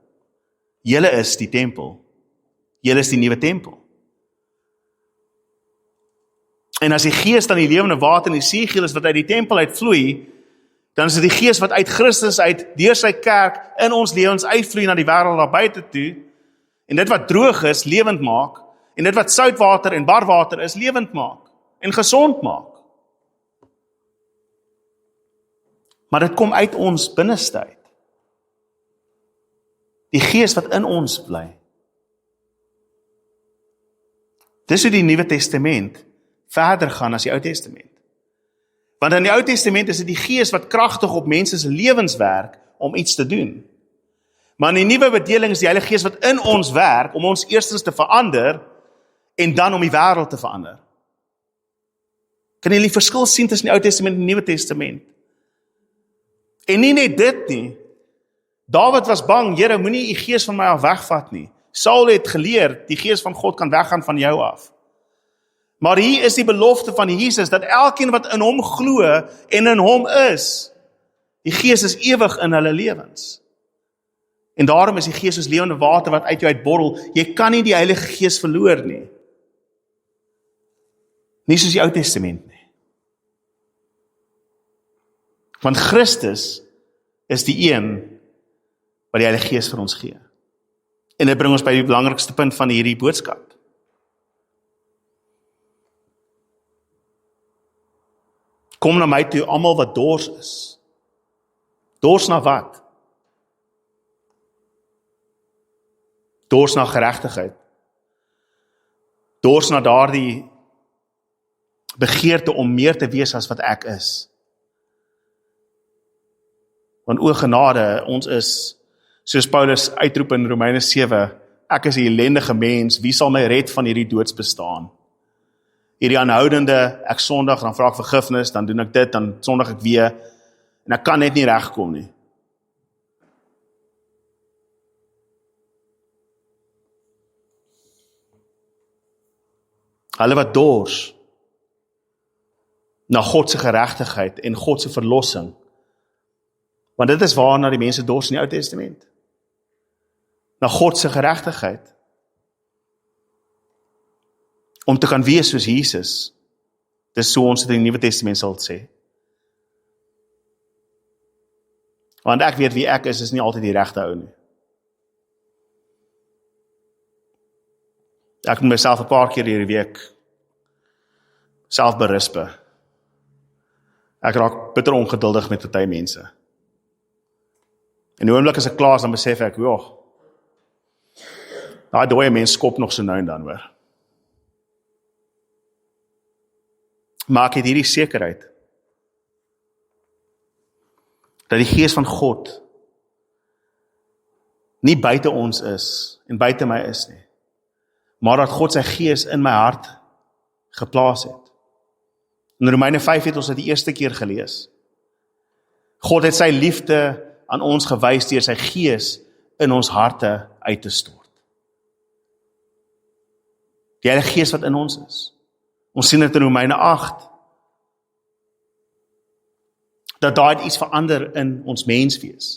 Julle is die tempel. Julle is die nuwe tempel. En as die gees dan die lewende water in Esegiel is wat uit die tempel uitvloei, dan is dit die gees wat uit Christus uit, deur sy kerk, in ons lewens uitvloei na die wêreld daar buite toe, en dit wat droog is, lewend maak, en dit wat soutwater en barwater is, lewend maak, en gesond maak. Maar dit kom uit ons binneste uit. Die Gees wat in ons bly. Dis hoe die Nuwe Testament verder gaan as die Ou Testament. Want in die Ou Testament is dit die Gees wat kragtig op mense se lewens werk om iets te doen. Maar in die nuwe bedeling is die Heilige Gees wat in ons werk om ons eerstens te verander en dan om die wêreld te verander. Kan julle die verskil sien tussen die Ou Testament en die Nuwe Testament? En nie net dit nie. Dawid was bang, Here, moenie u Gees van my af wegvat nie. Saul het geleer, die Gees van God kan weggaan van jou af. Maar hier is die belofte van Jesus, dat elkeen wat in hom glo en in hom is, die Gees is ewig in hulle lewens. En daarom is die Gees soos lewende water wat uit jou uitborrel. Jy kan nie die Heilige Gees verloor nie. Nie soos die Ou Testament nie. Want Christus is die een wat die Heilige Gees vir ons gee. En dit bring ons by die belangrikste punt van hierdie boodskap. Kom na my toe, almal wat dors is. Dors na wat? Dors na geregtigheid. Dors na daardie begeerte om meer te wees as wat ek is. Want o genade, ons is, soos Paulus uitroep in Romeine 7, ek is 'n ellendige mens, wie sal my red van hierdie doodsbestaan? Hierdie aanhoudende, ek sondig, dan vra ek vergifnis, dan doen ek dit, dan sondig ek weer, en ek kan net nie regkom nie. Hulle wat dors na God se geregtigheid en God se verlossing, want dit is waarna die mense dors in die Ou Testament. Na God se geregtigheid. Om te kan wees soos Jesus. Dis so ons dit in die Nuwe Testament sal sê. Want ek weet wie ek is nie altyd die regte ou nie. Ek moet myself 'n paar keer hierdie week self berispe. Ek raak bitter ongeduldig met party mense. En die oomblik as ek klaar is, dan besef ek, daai dooie mens skop nog so nou en dan hoor. Maar ek het hierdie sekerheid, dat die Gees van God nie buite ons is, en buite my is nie, maar dat God sy Gees in my hart geplaas het. In Romeine 5 het ons dit die eerste keer gelees. God het sy liefde aan ons gewys deur sy Gees in ons harte uit te stort. Die Heilige Gees wat in ons is. Ons sien dit in Romeine 8. Dat daar iets verander in ons menswees.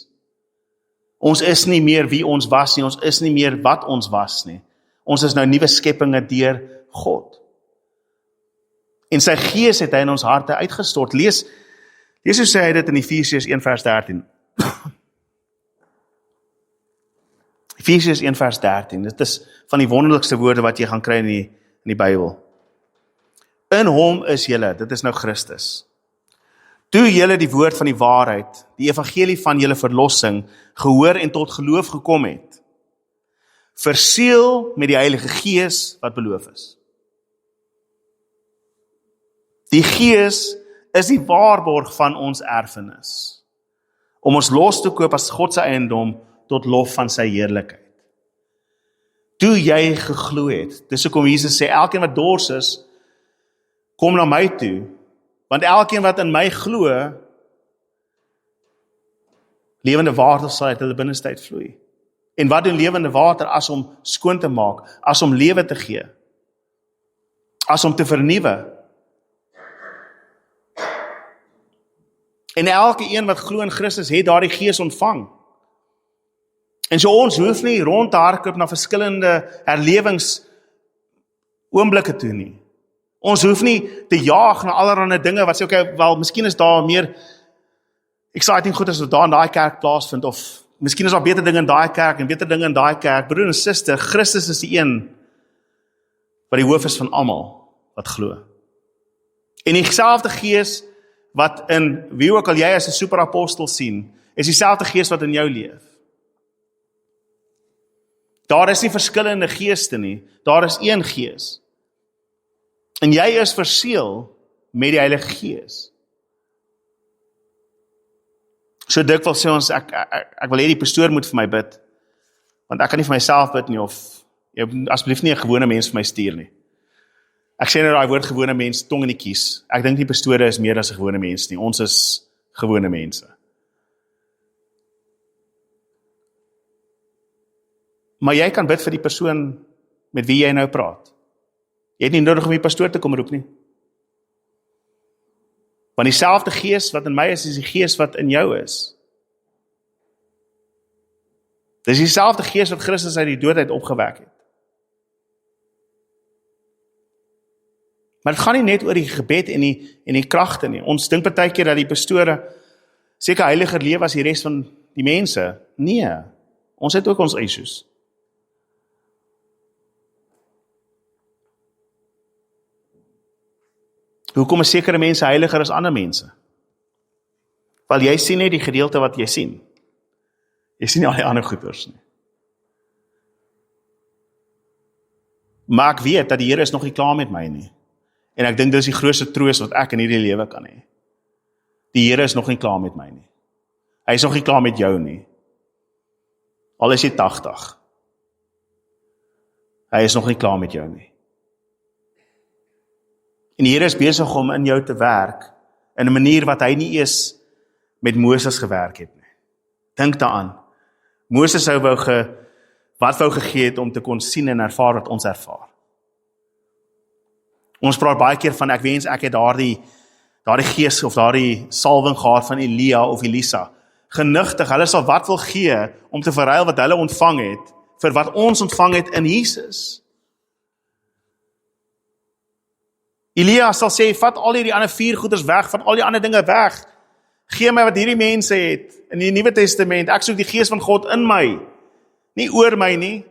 Ons is nie meer wie ons was nie, ons is nie meer wat ons was nie. Ons is nou nuwe skepinge deur God. En sy Gees het hy in ons harte uitgestort. Lees hoe sê hy dit in Efesiërs 1 vers 13. Efesiërs 1 vers 13, dit is van die wonderlikste woorde wat jy gaan kry in die Bybel. In hom is julle, dit is nou Christus. Toe julle die woord van die waarheid, die evangelie van julle verlossing, gehoor en tot geloof gekom het, verseël met die Heilige Gees wat beloof is. Die Gees is die waarborg van ons erfenis, om ons los te koop as God se eiendom tot lof van sy heerlikheid. Toe jy geglo het, dis hoekom Jesus sê, elkeen wat dors is, kom na my toe, want elkeen wat in my glo, lewende water sal uit hulle binneste uitvloei. En wat doen lewende water as om skoon te maak, as om lewe te gee, as om te vernuwe? En elke een wat glo in Christus het daardie Gees ontvang. En so ons hoef nie rond te hardloop na verskillende herlewings oomblikke toe nie. Ons hoef nie te jaag na allerlei dinge wat sê, okay, wel, miskien is daar meer exciting goed as wat daar in daai kerk plaasvind, of miskien is daar beter dinge in daai kerk en beter dinge in daai kerk. Broer en suster, Christus is die een wat die hoof is van almal wat glo. En dieselfde Gees wat in wie ook al jy as 'n superapostel sien, is dieselfde gees wat in jou leef. Daar is nie verskillende geeste nie, daar is een gees. En jy is verseël met die Heilige Gees. So dikwels sê ons, ek wil hê die pastoor moet vir my bid, want ek kan nie vir myself bid nie, of jy moet asseblief nie 'n gewone mens vir my stuur nie. Ek sê nou daai woord gewone mens, tong in die kies. Ek dink die pastore is meer as 'n gewone mens nie, ons is gewone mense. Maar jy kan bid vir die persoon met wie jy nou praat. Jy het nie nodig om die pastoor te kom roep nie. Want dieselfde gees wat in my is die gees wat in jou is. Dis dieselfde gees wat Christus uit die dood uit opgewek het. Maar dit gaan nie net oor die gebed en die kragte nie. Ons dink baie keer dat die pastore seker heiliger lewe as die res van die mense. Nee, ons het ook ons issues. Hoekom is sekere mense heiliger as ander mense? Wel, jy sien net die gedeelte wat jy sien. Jy sien nie al die ander goeders nie. Maar ek weet dat die Here is nog nie klaar met my nie. En ek dink dis die grootste troos wat ek in hierdie lewe kan hê. Die Here is nog nie klaar met my nie. Hy is nog nie klaar met jou nie. Al is jy 80. Hy is nog nie klaar met jou nie. En die Here is besig om in jou te werk in 'n manier wat hy nie eers met Moses gewerk het nie. Dink daaraan. Moses wat wou gegee het om te kon sien en ervaar wat ons ervaar. Ons praat baie keer van ek wens ek het daardie gees of daardie salwing gehad van Elia of Elisa. Genigtig, hulle sal wat wil gee om te verruil wat hulle ontvang het vir wat ons ontvang het in Jesus. Elia sal sê, vat al hierdie ander 4 goeders weg, vat al die ander dinge weg. Gee my wat hierdie mense het in die Nuwe Testament. Ek soek die gees van God in my. Nie oor my nie.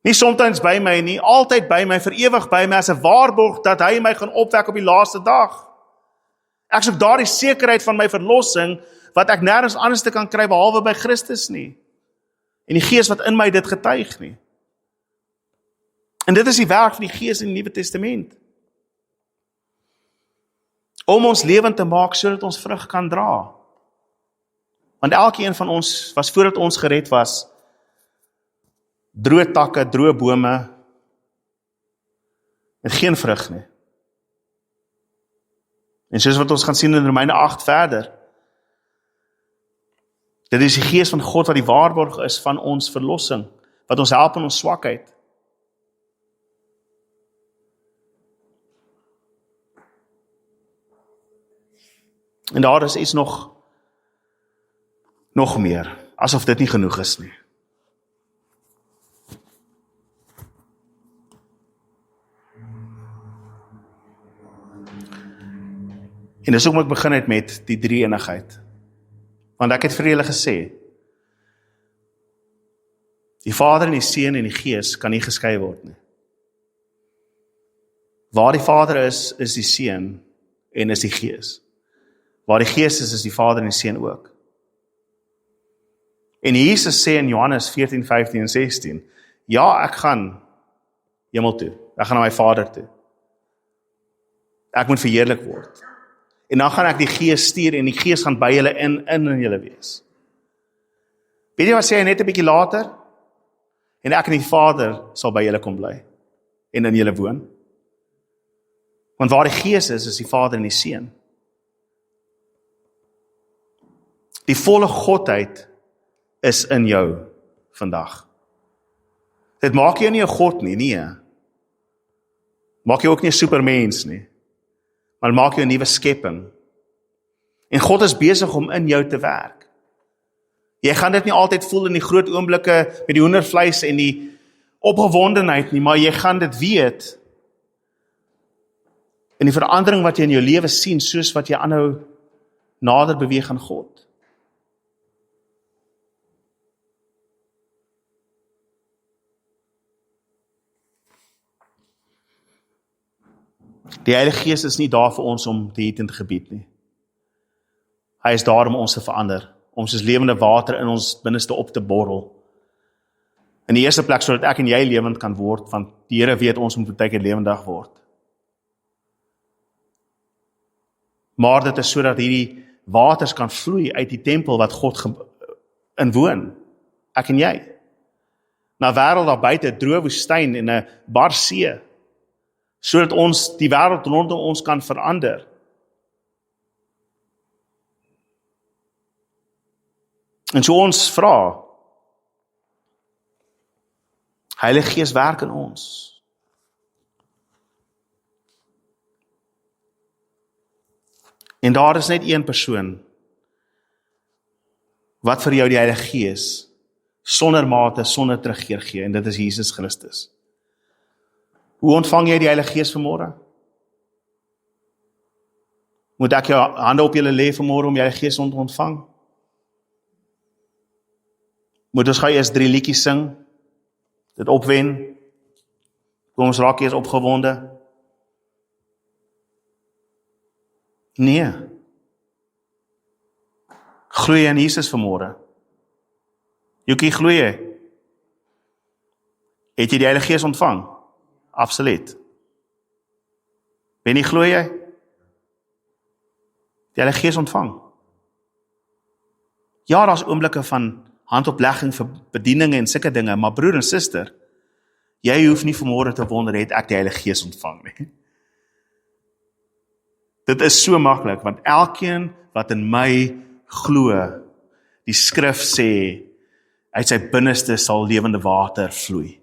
Nie soms by my nie, altyd by my, vir ewig by my, as 'n waarborg dat hy my gaan opwek op die laaste dag. Ek soek daardie sekerheid van my verlossing, wat ek nêrens anders te kan kry behalwe by Christus nie. En die gees wat in my dit getuig nie. En dit is die werk van die Gees in die Nuwe Testament. Om ons lewend te maak, sodat ons vrug kan dra. Want elkeen van ons was, voordat ons gered was, droë takke, droë bome, met geen vrug nie. En soos wat ons gaan sien in Romeine 8 verder, dit is die Gees van God wat die waarborg is van ons verlossing, wat ons help in ons swakheid. En daar is iets nog meer, asof dit nie genoeg is nie. En dis hoekom ek begin het met die drie-eenigheid. Want ek het vir julle gesê, die Vader en die Seun en die Gees kan nie geskei word nie. Waar die Vader is die Seun en is die Gees. Waar die Gees is die Vader en die Seun ook. En Jesus sê in Johannes 14, 15 en 16, ja, ek gaan hemel toe. Ek gaan na my Vader toe. Ek moet verheerlik word. En dan gaan ek die Gees stuur en die Gees gaan by julle in julle wees. Weet jy wat sê hy net 'n bietjie later? En ek en die Vader sal by julle kom bly en in julle woon. Want waar die Gees is die Vader en die Seun. Die volle Godheid is in jou vandag. Dit maak jou nie 'n God nie, nee. Maak jou ook nie 'n supermens nie. Maar maak jou 'n nuwe skepping. En God is besig om in jou te werk. Jy gaan dit nie altyd voel in die groot oomblikke met die hoendervleis en die opgewondenheid nie, maar jy gaan dit weet in die verandering wat jy in jou lewe sien, soos wat jy aanhou nader beweeg aan God. Die Heilige Gees is nie daar vir ons om te eet en te gebied nie. Hy is daar om ons te verander, om soos lewende water in ons binneste op te borrel. In die eerste plek, sodat ek en jy lewend kan word, want die Here weet ons moet baie keer lewendig word. Maar dit is sodat hierdie waters kan vloei uit die tempel wat God inwoon, ek en jy. Na wêreld daar buite, 'n droë woestyn en 'n bar see, sodat ons die wêreld rondom ons kan verander. En so ons vra, Heilige Gees werk in ons. En daar is net een persoon wat vir jou die Heilige Gees sonder mate, sonder terugkeer gee, en dit is Jesus Christus. Hoe ontvang jy die Heilige Gees vanmôre? Moet ek jou hande op julle lê vanmôre om die Heilige Gees te ontvang? Moet ons gou eers 3 liedjies sing, dit opwen, kom ons raak eers opgewonde? Nee. Glo jy in Jesus vanmôre? Joekie, glo jy? Het jy die Heilige Gees ontvang? Absoluut. Ben jy glo jy? Die Heilige Gees ontvang. Ja, daar's oomblikke van handoplegging vir bedieninge en sulke dinge, maar broer en suster, jy hoef nie vanmôre te wonder, het ek die Heilige Gees ontvang nie. Dit is so maklik, want elkeen wat in my glo, die skrif sê, uit sy binneste sal lewende water vloei.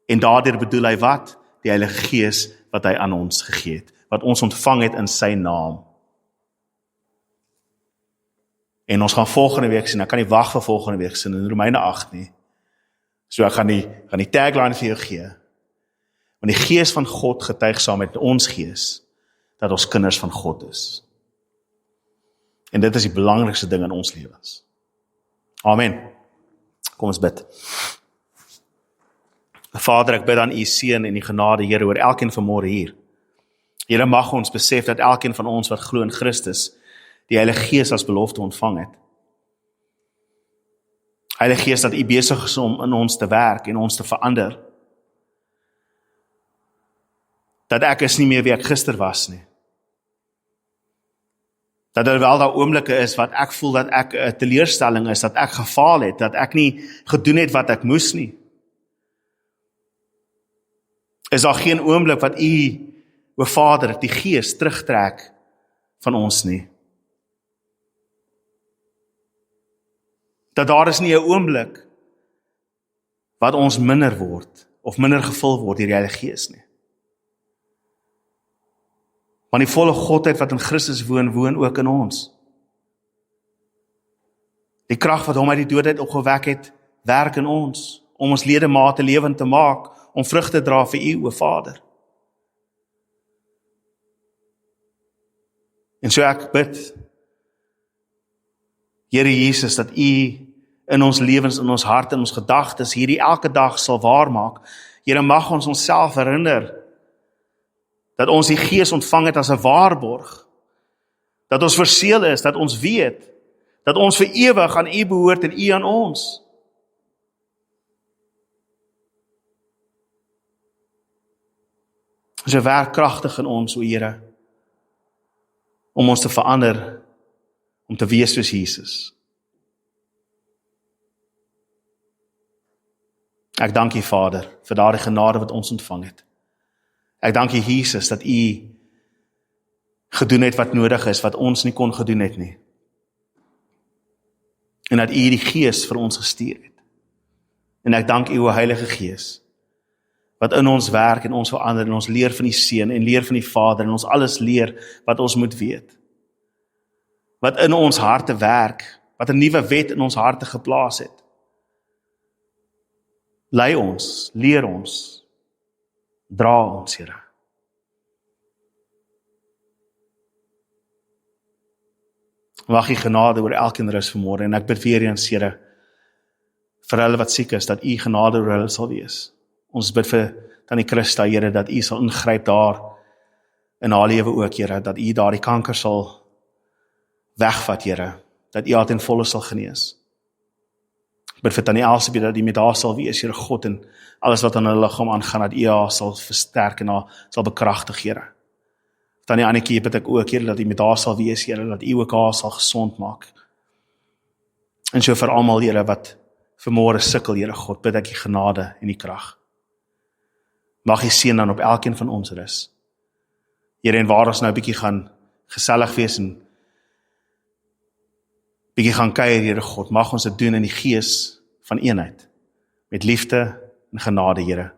En daardeur bedoel hy wat? Die Heilige Gees wat hy aan ons gegee het, wat ons ontvang het in sy naam. En ons gaan volgende week sien, ek kan nie wag vir volgende week sien, in Romeine 8 nie. So ek gaan die tagline vir jou gee. Want die Gees van God getuig saam met ons gees, dat ons kinders van God is. En dit is die belangrikste ding in ons lewens. Amen. Kom ons bid. Vader, ek bid aan u seën en die genade, Here, oor elkeen vanmôre hier. Here, mag ons besef dat elkeen van ons wat glo in Christus, die Heilige Gees as belofte ontvang het. Heilige Gees, dat u besig is om in ons te werk en ons te verander. Dat ek is nie meer wie ek gister was nie. Dat daar wel daar oomblikke is wat ek voel dat ek 'n teleurstelling is, dat ek gefaal het, dat ek nie gedoen het wat ek moes nie. Is daar geen oomblik wat u, o Vader, die Gees terugtrek van ons nie. Dat daar is nie 'n oomblik wat ons minder word, of minder gevul word deur die Heilige Gees nie. Want die volle Godheid wat in Christus woon, woon ook in ons. Die krag wat hom uit die doodheid opgewek het, werk in ons, om ons ledemate lewend te maak, om vrug te dra vir u, o Vader. En so ek bid, Here Jesus, dat u in ons lewens, in ons hart, in ons gedagtes, hierdie elke dag sal waarmaak. Here, mag ons onsself herinner, dat ons die Gees ontvang het as 'n waarborg, dat ons verseël is, dat ons weet, dat ons vir ewig aan u behoort en u aan ons. So werk kragtig in ons, o Here, om ons te verander, om te wees soos Jesus. Ek dank u, Vader, vir daardie genade wat ons ontvang het. Ek dank u, Jesus, dat u gedoen het wat nodig is, wat ons nie kon gedoen het nie. En dat u die Gees vir ons gestuur het. En ek dank u, o Heilige Gees, wat in ons werk en ons verander, en ons leer van die Seun, en leer van die Vader, en ons alles leer wat ons moet weet. Wat in ons harte werk, wat 'n nuwe wet in ons harte geplaas het. Lei ons, leer ons, dra ons, Here. Mag u genade oor elkeen rus vanmôre, en ek bid weer eens, Here, vir hulle wat siek is, dat u genade oor hulle sal wees. Ons bid vir Tannie Christa, Here, dat u sal ingryp daar, in haar lewe ook, Here, dat U daardie kanker sal wegvat, Here, dat U haar ten volle sal genees. Ek bid vir Tannie Elsabie dat U met haar sal wees, Here God, en alles wat aan haar liggaam aangaan, dat U haar sal versterk en haar sal bekragtig, Here. Tannie Annetjie bid ek ook, Here, dat U met haar sal wees, Here, dat U ook haar sal gesond maak. En so vir almal, Here, wat vanmôre sukkel, Here God, bid ek U genade en U krag. Mag U seën dan op elkeen van ons rus. Here, en waar ons nou 'n bietjie gaan gesellig wees en bietjie gaan kuier, Here God, mag ons dit doen in die gees van eenheid, met liefde en genade, Here.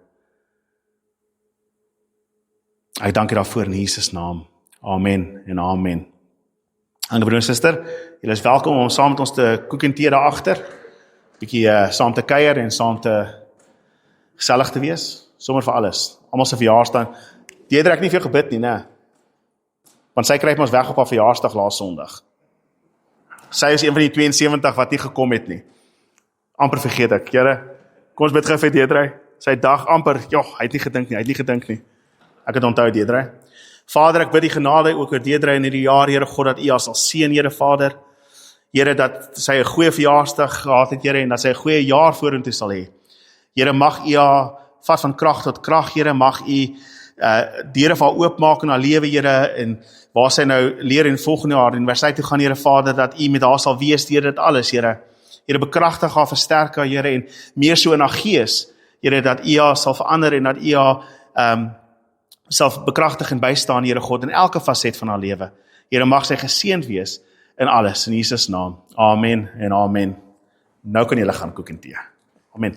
Ek dank U daarvoor in Jesus naam. Amen en amen. Dankie broer en suster, julle is welkom om saam met ons te koek en tee daar agter, bietjie saam te kuier en saam te gesellig te wees, sommer vir alles. Almal se verjaarsdag. Deedra ek nie vir jou gebid nie, né? Want sy kry ons weg op haar verjaarsdag laas Sondag. Sy is een van die 72 wat nie gekom het nie. Amper vergeet ek, Here, kom ons bid gou vir Deedra. Sy dag amper, hy het nie gedink nie. Ek het onthou Deedra. Vader, ek bid die genade ook oor Deedra in hierdie jaar, Here God, dat U haar sal seën, Here Vader. Here, dat sy 'n goeie verjaarsdag gehad het, Here, en dat sy 'n goeie jaar vorentoe sal hê. Here, mag U haar vat van krag tot krag, Here, mag U deure vir haar oopmaak in haar lewe, Here, en waar sy nou leer in volgende jaar universiteit toe gaan, Here Vader, dat U met haar sal wees deur dit alles, Here. Here, bekragtig haar, versterk haar, Here, en meer so in haar gees, Here, dat U haar sal verander en dat U haar sal bekragtig en bystaan, Here God, in elke faset van haar lewe. Here, mag sy geseënd wees in alles, in Jesus naam. Amen en amen. Nou kan julle gaan koek en tee. Amen.